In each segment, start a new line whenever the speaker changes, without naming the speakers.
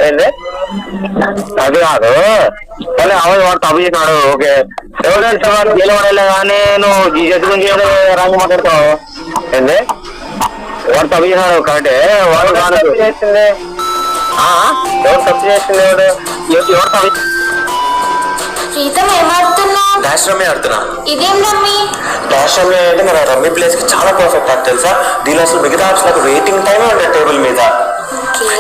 ఏంటి అది కాదు కానీ వాడు తప్పు చేసినాడు. ఓకే ఎవరైనా గెలవడలే కానీ నువ్వు జీసస్ గురించి రంగు మాట్లాడతావు ఏంటి? వాడు తప్పు చేసినాడు కరెక్టే. వాడు చేసింది ఎవరు తప్పు చేసింది? ఎవరు తప్పు
డాష్ రమ్మి ఆడుతున్నా.
ఇదేం రమ్మి?
డాష్ రమ్మి అంటే మన రమ్మి ప్లేస్ కి చాలా పర్ఫెక్ట్ అది తెలుసా. దీనిలో అసలు మిగతా ఆప్షన్ నాకు వెయిటింగ్ టైం ఉంటుంది టేబుల్ మీద.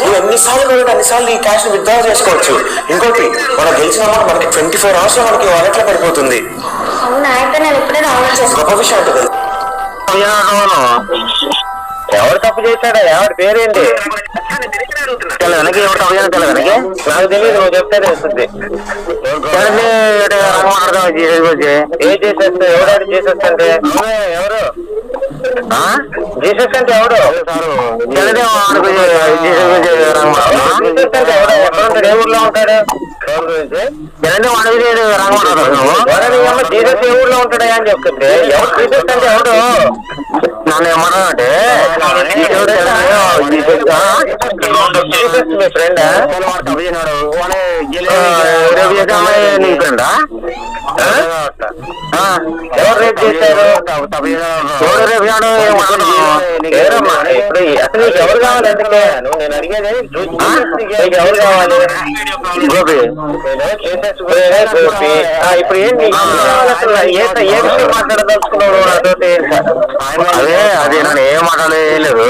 నువ్వు ఎన్నిసార్లు కాబట్టి అన్నిసార్లు ఈ క్యాష్ విత్డ్రా చేసుకోవచ్చు. ఇంకోటి మనం గెలిచిన అమౌంట్ మనకి 24 hours లో మనకి వాలెట్ లో పడిపోతుంది.
అవునా? అయితే నేను ఇప్పుడే డౌన్లోడ్ చేస్తాను.
గొప్ప విషయం ఉంటుంది.
ఎవరు తప్పు చేశాడా? ఎవరి పేరేంటి? తెలగనకి ఎవరు తప్పు చేయాలి? తెలగనకి నాకు తెలియదు, నువ్వు చెప్తే తెలుస్తుంది. ఏ చేసేస్తే ఎవడాడు చేసేస్తా అంటే ఎవరు జీసస్ అంటే ఎవడు? ఎక్కడ ఏ ఊర్లో ఉంటాడు? జీసస్ ఏ ఊర్లో ఉంటాడా అని చెప్తుంటే ఎవరు జీసస్ అంటే ఎవడు? నన్ను ఏమన్నా అంటే జీసస్ మీ ఫ్రెండ్? నీ ఫ్రెండా? ఎవరు రేపు చేశారు? ఎవరు రేపు ఏరమ్మా ఇప్పుడు అసలు నీకు ఎవరు కావాలి? ఎందుకే నువ్వు నేను అడిగేది నీకు ఎవరు కావాలి? గోపి గోపి ఇప్పుడు ఏంటి అసలు ఏ విషయం మాట్లాడదలుచుకున్నావు నాతోటి? అదే అది నన్ను ఏం మాట్లాడలేదు.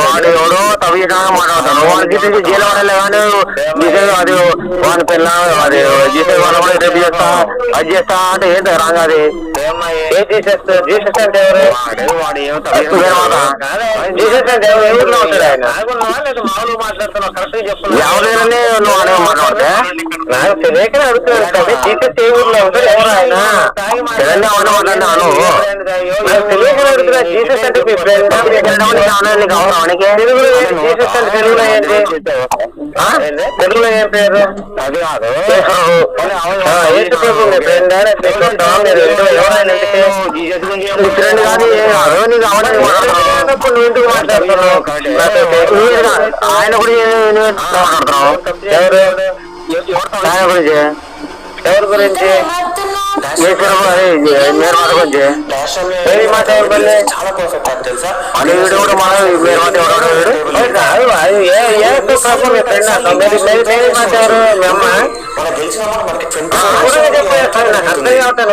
వాడు ఎవడో తవ్విగా మాట్లాడతాను. వాడికి జైలు వాడలే కానీ అది వాడి పిల్ల అది జీసస్ వాళ్ళ కూడా రేపు చేస్తా అది చేస్తా అంటే ఏంటి రాంగ్? అది ఏ జీసస్? జీసస్ అంటే ఎవరు? వాడు ఏం జీసస్ అంటే ఎవరు? ఏ ఊర్లో ఉంటాడు ఆయన? మామూలుగా మాట్లాడుతున్నావు, కరెక్ట్గా చెప్తున్నావు. ఎవరైనా నువ్వు అనే మాట్లాడితే నాకు తెలియకనే అడుగుతున్నాను. జీసస్ ఏ ఊర్లో ఉంటాడు? ఎవరు ఆయన? తెలంగాణ మాట్లాడినాను. నాకు తెలియకనే అడుగుతున్నా. జీసస్ అంటే మీ ఫ్రెండ్? తెలుగులో జీసస్ అంటే తెలుగులో ఏంటి? తెలుగులో ఏం పేరు? అది కాదు యేసు ప్రభు మీ ఫ్రెండ్? ఎవరైనా ఫ్రెండ్ కానీ ఏం కాదు. నీకు అవన్నప్పుడు నువ్వు ఇంటికి మాట్లాడుతున్నావు. ఆయన కూడా మాట్లాడుతున్నావు. ఎవరు? ఆయన గురించి ఎవరి గురించి?
చాలా పర్ఫెక్ట్ అది తెలుసా.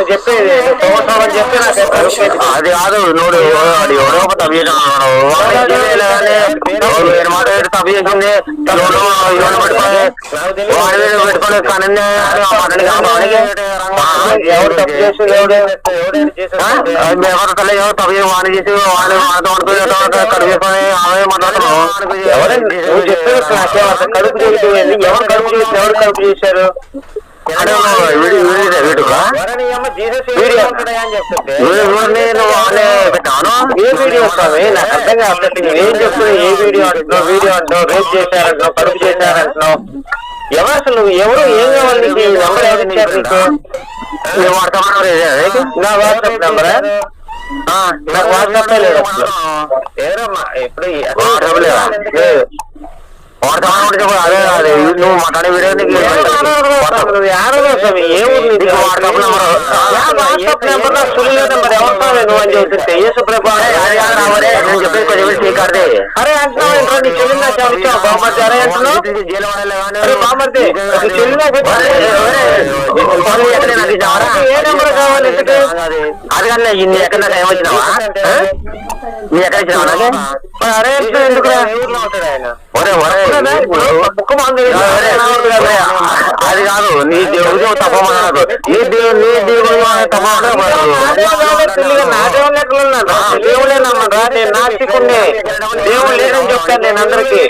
చెప్పేది అది కాదు. నువ్వు ఎవరో తప్పు మాట తప్పు చేసింది పెట్టుకుని కానీ ఎవరు తప్పు చేసి ఎవరు తప్పు వాణి చేసి వాళ్ళు కడుపు చేసుకొని ఆమె మాట్లాడుతున్నావు. నువ్వు చెప్పేది నాకేమంత కడుపు చేసి ఎవరు కడుపు చేసి ఎవరు కడుపు చేశారు? పెట్టాను ఏ వీడియో వస్తావు? నాకు అర్థం కావట్లేదు. నువ్వేం చెప్తున్నావు? ఏ వీడియో అంటున్నావు? వీడియో అంటున్నావు, రేప్ చేశారంటున్నావు, కడుపు చేశారంటున్నావు. ఎవరు అసలు నువ్వు ఎవరు? ఏం కావాలి నీకు? ఈ నెంబర్ ఎవరు ఇచ్చారు నీకు? నువ్వు వాట్సాప్ నెంబర్? నా వాట్సాప్ నెంబరా? నాకు వాట్సాప్ లేదు అసలు. ఎవరమ్మా ఇప్పుడు వాట్సాప్ లేదా? అదే అదే నువ్వు మాట్లాడే వీడియో ఏ ఊరు నీకు వాట్సాప్ నెంబర్? వాట్సాప్ నెంబర్ సులువు నెంబర్ ఎవరు నువ్వు అని చెప్తుంటే యేసు ప్రభు నేను చెప్పేది కొంచెం స్వీకారదే. అరే అంటున్నావు ఏంటో నీ చెల్లి నాకు ఇచ్చావు బామర్ది? అరే అంటున్నావు బామర్ది చెల్లి ఏ నెంబర్ కావాలి? అది కానీ ఇన్ని ఎక్కడ నాకు ఏమొచ్చినావా? నీ ఎక్కడ ఇచ్చినావా నాకు? అరే ఎందుకు ఉంటాడు ఆయన? అది కాదు నీ దేవుడు తప్పమన్నాడు. నీ దేవుడు దేవుడే నమ్మరా? నేను నాస్తికుణ్ణి. దేవుడు లేదని చెప్తాను నేను అందరికి.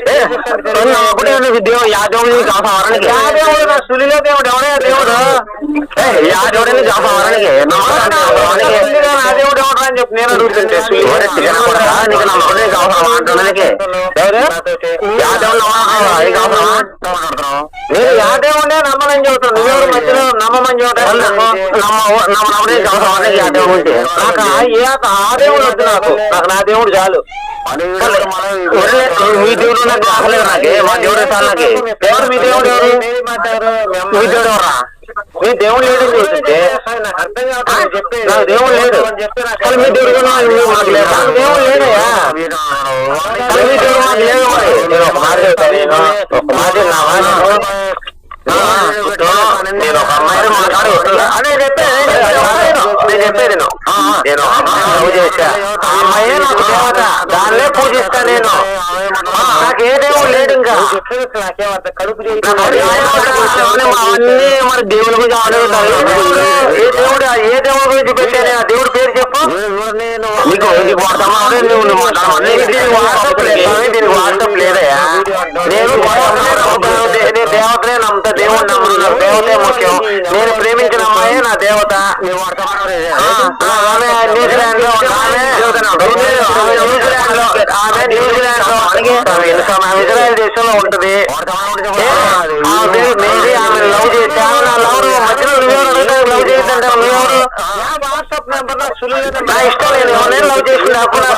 అప్పుడే దేవుడు యా దేవుడు కాపాడానికి యా దేవుడు నా సులిలో దేవుడు ఎవడే దేవుడు? యా దేవుడని కాపాడానికి నా దేవుడు ఎవడు అని చెప్పి నేను అడుగుతుంటే నీకు నా మొదటి కావాలి అంటున్నానికి ఎవరు? యా దేవుడు నేను యా దేవుడే నమ్మని చెబుతాను. నువ్వెవరు మధ్యలో నమ్మమని చూడాలి నమ్మడే నాకు ఆ దేవుడు వద్దు నాకు నా దేవుడు చాలు మీ దేవుడు నాకు రాకలేదు నాకే మా దేవుడు చాలు నాకే ఎవరు మీ దేవుడు ఎవరు మీ దేవుడు ఎవరా మీ దేవుడు లేదని చూస్తుంటే నాకు దేవుడు లేదు కానీ మీ దేవుడు మాకు లేదు దేవుడు లేదయ్యా కానీ మీ దేవుడు మాకు లేదు మరి నేను ఒక మాట చెప్తాను ఒక మాట నేను ఒక అమ్మాయిని మాట్లాడు అనే చెప్పేది నేను పూజ చేశా ఆ అమ్మాయే నాకు దేవత దాన్నే పూజిస్తా నేను నాకు ఏ దేవుడు లేడు ఇంకా అవన్నీ మరి దేవుడి గురించి అడుగుతారు ఏ దేవుడి గురించి పెట్టాను ఆ దేవుడి పేరు చెప్పు నీకు దీనికి వాట్సాప్ లేదయా నేను దేవతనే నమ్ముతా దేవుడు నమ్మను నాకు దేవతే ముఖ్యం నేను ప్రేమించిన అమ్మాయే నా దేవత ఆమె న్యూజిలాండ్ లో ఇజ్రాయెల్ దేశంలో ఉంటది ఆమె లవ్ చేసి ఆమె నా లవ్ మధ్యలో లవ్ చేద్దంటే నా ఇష్టం లేదు లవ్ చేసింది అప్పుడు